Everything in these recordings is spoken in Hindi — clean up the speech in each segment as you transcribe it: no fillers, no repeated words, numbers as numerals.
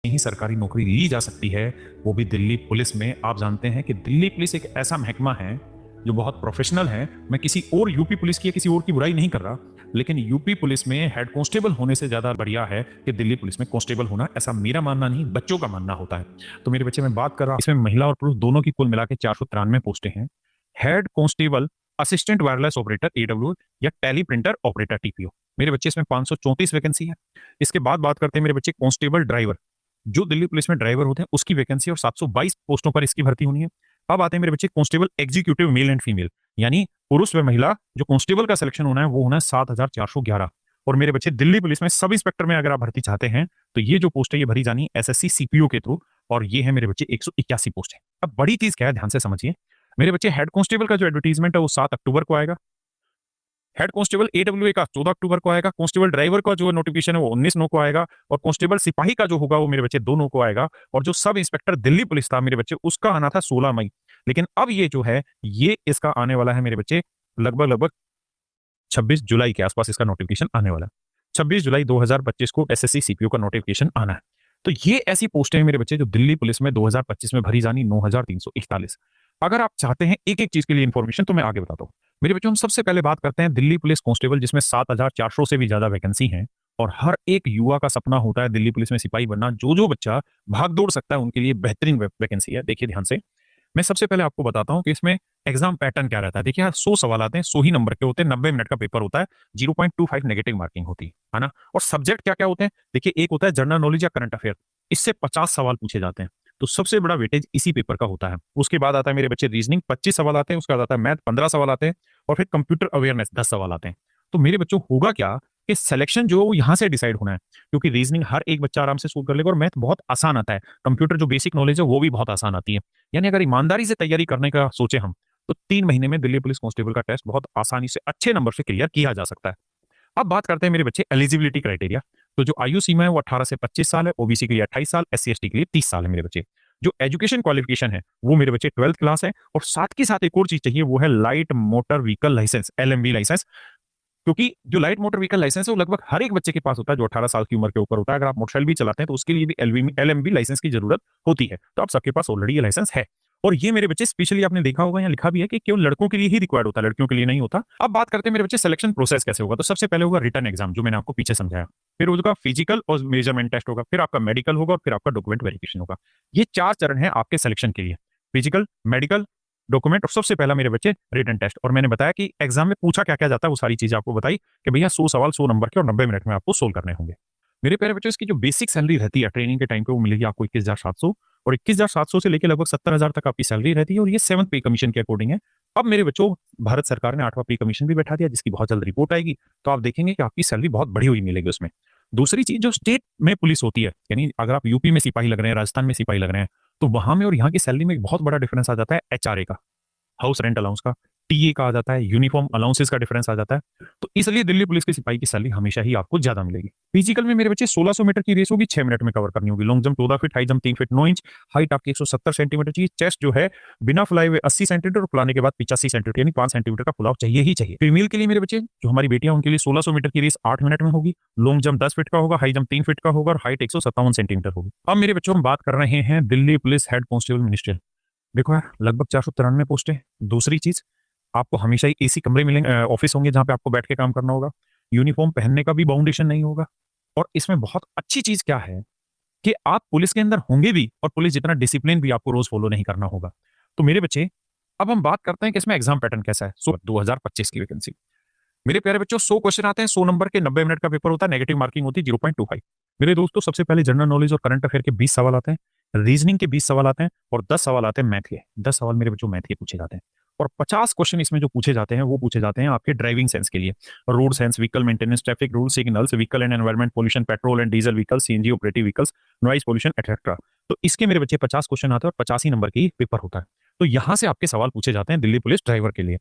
ही सरकारी नौकरी ली जा सकती है, वो भी दिल्ली पुलिस में। आप जानते हैं कि दिल्ली पुलिस एक ऐसा महकमा है जो बहुत प्रोफेशनल है। मैं किसी और यूपी पुलिस की या किसी और की बुराई नहीं कर रहा, लेकिन यूपी पुलिस में हेड कांस्टेबल होने से ज्यादा बढ़िया है कि दिल्ली पुलिस में कांस्टेबल होना। ऐसा मेरा मानना नहीं, बच्चों का मानना होता है। तो मेरे बच्चे, मैं बात कर रहा हूं, इसमें महिला और पुरुष दोनों की कुल मिला के 493 पोस्टें हैं। Head constable, assistant wireless operator AW या टेली प्रिंटर ऑपरेटर टीपीओ। मेरे बच्चे इसमें 534 वैकेंसी है। इसके बाद बात करते हैं मेरे बच्चे कांस्टेबल ड्राइवर, जो दिल्ली पुलिस में ड्राइवर होते हैं उसकी वैकेंसी, और 722 पोस्टों पर इसकी भर्ती होनी है। अब आते हैं मेरे बच्चे constable executive male and female, यानी पुरुष व महिला जो कांस्टेबल का सिलेक्शन होना है वो होना है 7411। और मेरे बच्चे दिल्ली पुलिस में सब इंस्पेक्टर में अगर आप भर्ती चाहते हैं तो ये जो पोस्ट है ये भरी जानी है एसएससी सीपीओ के थ्रू, और ये है मेरे बच्चे 181 पोस्ट है। अब बड़ी चीज क्या है, ध्यान से समझिए मेरे बच्चे। हेड कांस्टेबल का जो एडवर्टीजमेंट है वो 7 अक्टूबर को आएगा। हेड कांस्टेबल एडब्ल्यूए का 14 अक्टूबर को आएगा। कांस्टेबल ड्राइवर का जो नोटिफिकेशन है वो 19 को आएगा। और कांस्टेबल सिपाही का जो होगा वो मेरे बच्चे 2 को आएगा। और जो सब इंस्पेक्टर दिल्ली पुलिस था मेरे बच्चे, उसका आना था 16 मई। लेकिन अब ये जो है ये इसका आने वाला है मेरे बच्चे लगभग 26 जुलाई के आसपास इसका नोटिफिकेशन आने वाला है। 26 जुलाई 2025 को एसएससी सीपीओ का नोटिफिकेशन आना है। तो ये ऐसी पोस्टें हैं मेरे बच्चे जो दिल्ली पुलिस में 2025 में भरी जानी 9341। अगर आप चाहते हैं एक एक चीज के लिए इंफॉर्मेशन तो मैं आगे बताता हूं मेरे बच्चों। हम सबसे पहले बात करते हैं दिल्ली पुलिस कांस्टेबल, जिसमें 7400 से भी ज्यादा वैकेंसी है। और हर एक युवा का सपना होता है दिल्ली पुलिस में सिपाही बनना। जो बच्चा भाग दौड़ सकता है उनके लिए बेहतरीन वैकेंसी है। देखिए ध्यान से, मैं सबसे पहले आपको बताता हूं कि इसमें एग्जाम पैटर्न क्या रहता है। देखिए यार, 100 सवाल आते हैं, 100 ही नंबर के होते हैं, 90 मिनट का पेपर होता है, 0.25 नेगेटिव मार्किंग होती है ना। और सब्जेक्ट क्या क्या होते हैं, देखिए एक होता है जनरल नॉलेज या करंट अफेयर, इससे 50 सवाल पूछे जाते हैं। तो सबसे बड़ा वेटेज इसी पेपर का होता है। उसके बाद आता है मेरे बच्चे रीजनिंग, 25 सवाल आते हैं। उसके बाद आता है मैथ, 15 सवाल आते हैं। और फिर कंप्यूटर अवेयरनेस 10 सवाल आते हैं। तो मेरे बच्चों होगा क्या कि सिलेक्शन जो यहां से डिसाइड होना है, क्योंकि रीजनिंग हर एक बच्चा आराम से सोल्व कर लेगा और मैथ बहुत आसान आता है। कंप्यूटर जो बेसिक नॉलेज है वो भी बहुत आसान आती है। यानी अगर ईमानदारी से तैयारी करने का सोचे हम, तो 3 महीने में दिल्ली पुलिस कांस्टेबल का टेस्ट बहुत आसानी से अच्छे नंबर से क्लियर किया जा सकता है। अब बात करते हैं मेरे बच्चे एलिजिबिलिटी क्राइटेरिया। तो जो आयु सीमा है वो 18 से 25 साल है, ओबीसी के लिए 28 साल, एससी एसटी के लिए 30 साल है मेरे बच्चे। जो एजुकेशन क्वालिफिकेशन है वो मेरे बच्चे 12th क्लास है। और साथ के साथ एक और चीज चाहिए, वो है light motor vehicle licence, LMV licence. क्योंकि जो लाइट मोटर व्हीकल लाइसेंस है वो लगभग हर एक बच्चे के पास होता है जो 18 साल की उम्र के ऊपर होता है। अगर आप मोटरसाइकिल भी चलाते हैं तो उसके लिए भी एलएमवी लाइसेंस की जरूरत होती है। तो आप सबके पास ऑलरेडी ये लाइसेंस है। और ये मेरे बच्चे स्पेशली आपने देखा होगा, यहाँ लिखा भी है कि केवल लड़कों के लिए ही रिक्वायर्ड होता है, लड़कियों के लिए नहीं होता। अब बात करते हैं मेरे बच्चे सिलेक्शन प्रोसेस कैसे होगा। तो सबसे पहले होगा रिटन एग्जाम, जो मैंने आपको पीछे समझाया। फिर उसका फिजिकल और मेजरमेंट टेस्ट होगा, फिर आपका मेडिकल होगा और फिर आपका डॉक्यूमेंट वेरिफिकेशन होगा। ये 4 चरण है आपके सिलेक्शन के लिए, फिजिकल, मेडिकल, डॉक्यूमेंट और सबसे पहला मेरे बच्चे रिटन टेस्ट। और मैंने बताया कि एग्जाम में पूछा क्या क्या जाता है, वो सारी चीजें आपको बताई कि भैया 100 सवाल 100 नंबर के और 90 मिनट में आपको सोल्व करने होंगे। मेरे प्यारे बच्चों, इसकी जो बेसिक सैलरी रहती है ट्रेनिंग के टाइम पे वो मिलेगी आपको 21,700, और 21,700 से लेकर लगभग 70,000 तक आपकी सैलरी रहती है। और ये 7th पे कमीशन के अकॉर्डिंग है। अब मेरे बच्चों, भारत सरकार ने 8वां पे कमीशन भी बैठा दिया, जिसकी बहुत जल्द रिपोर्ट आएगी। तो आप देखेंगे कि आपकी सैलरी बहुत बढ़ी हुई मिलेगी उसमें। दूसरी चीज, जो स्टेट में पुलिस होती है, यानी अगर आप यूपी में सिपाही लग रहे हैं, राजस्थान में सिपाही लग रहे हैं, तो वहां में और यहाँ की सैलरी में एक बहुत बड़ा डिफरेंस आ जाता है। एचआरए का, हाउस रेंट अलाउंस का, टीए का आ जाता है, यूनिफॉर्म अलाउंसेस का डिफरेंस आ जाता है। तो इसलिए दिल्ली पुलिस के सिपाही की सैलरी हमेशा ही आपको ज्यादा मिलेगी। फिजिकल में मेरे बच्चे 1600 मीटर की रेस होगी, 6 मिनट में कवर करनी होगी। Long jump 14 feet, high jump 3 feet 9 inch, height आपकी 170 सेंटीमीटर चाहिए। चेस्ट जो है बिना फुलाए हुए 80 सेंटीमीटर और फुलाने के बाद 85 सेंटीमीटर, यानी 5 सेंटीमीटर का फुलाव चाहिए ही चाहिए। फीमेल के लिए मेरे बच्चे, जो हमारी बेटियां, उनके लिए 1600 मीटर की रेस 8 मिनट में होगी। लॉन्ग जंप 10 फीट का होगा, हाई जंप 3 फीट का होगा और हाइट 157 सेंटीमीटर होगी। अब मेरे बच्चों, हम बात कर रहे हैं Delhi police head constable ministerial. देखो यार, लगभग 493 पोस्टें। दूसरी चीज, आपको हमेशा ही एसी कमरे मिलेंगे, ऑफिस होंगे जहां पे आपको बैठ के काम करना होगा। यूनिफॉर्म पहनने का भी बाउंडेशन नहीं होगा। और इसमें बहुत अच्छी चीज क्या है कि आप पुलिस के अंदर होंगे भी और पुलिस जितना डिसिप्लिन भी आपको रोज फॉलो नहीं करना होगा। तो मेरे बच्चे, अब हम बात करते हैं कि इसमें एग्जाम पैटर्न कैसा है। 2025 की वैकेंसी, मेरे प्यारे बच्चों, 100 क्वेश्चन आते हैं, 100 नंबर के, 90 मिनट का पेपर होता है, नेगेटिव मार्किंग होती है 0.25। मेरे दोस्तों, सबसे पहले जनरल नॉलेज और करंट अफेयर के 20 सवाल आते हैं, रीजनिंग के 20 सवाल आते हैं और 10 सवाल आते हैं मैथ के। 10 सवाल मेरे बच्चों मैथ के पूछे जाते हैं। और 50 क्वेश्चन इसमें जो पूछे जाते हैं वो पूछे जाते हैं आपके ड्राइविंग सेंस के लिए, road sense, vehicle maintenance, traffic rule, signals, vehicle and environment, pollution, petrol and diesel vehicle, CNG operative vehicles, noise pollution etcetera. तो इसके मेरे बच्चे 50 क्वेश्चन आते हैं और 85 नंबर की पेपर होता है। तो यहां से आपके सवाल पूछे जाते हैं दिल्ली पुलिस ड्राइवर के लिए।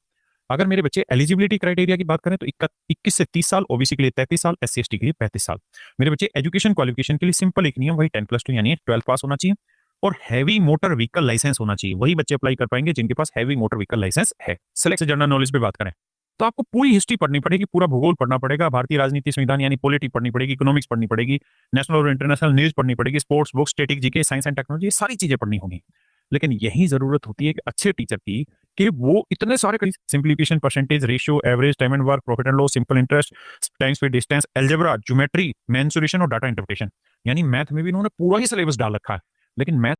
अगर मेरे बच्चे एलिजिबिलिटी क्राइटेरिया की बात करें तो 21 से 30 साल, ओबीसी के लिए 33 साल, एससी एसटी के लिए 35 साल। मेरे बच्चे, एजुकेशन क्वालिफिकेशन के लिए सिंपल एक नियम, वही 10+2 यानी 12 पास होना चाहिए और हैवी मोटर व्हीकल लाइसेंस होना चाहिए। वही बच्चे अप्लाई कर पाएंगे जिनके पास हैवी मोटर व्हीकल लाइसेंस है। सेलेक्ट जनरल नॉलेज पे बात करें तो आपको पूरी हिस्ट्री पढ़नी पड़ेगी, पूरा भूगोल पढ़ना पड़ेगा, भारतीय राजनीति संविधान यानी पॉलिटी पढ़नी पड़ेगी, इकोनॉमिक्स पढ़नी पड़ेगी, नेशनल और इंटरनेशनल न्यूज पढ़नी पड़ेगी, sports book, static GK, science and technology, ये सारी चीजें पढ़नी होंगी। लेकिन यही जरूरत होती है एक अच्छे टीचर की कि वो इतने सारे simplification, percentage, ratio, average, time and work, profit and loss, simple interest, time speed distance, algebra, geometry, mensuration और डाटा इंटरप्रिटेशन, यानी मैथ में भी इन्होंने पूरा ही सिलेबस डाल रखा है। लेकिन मैथ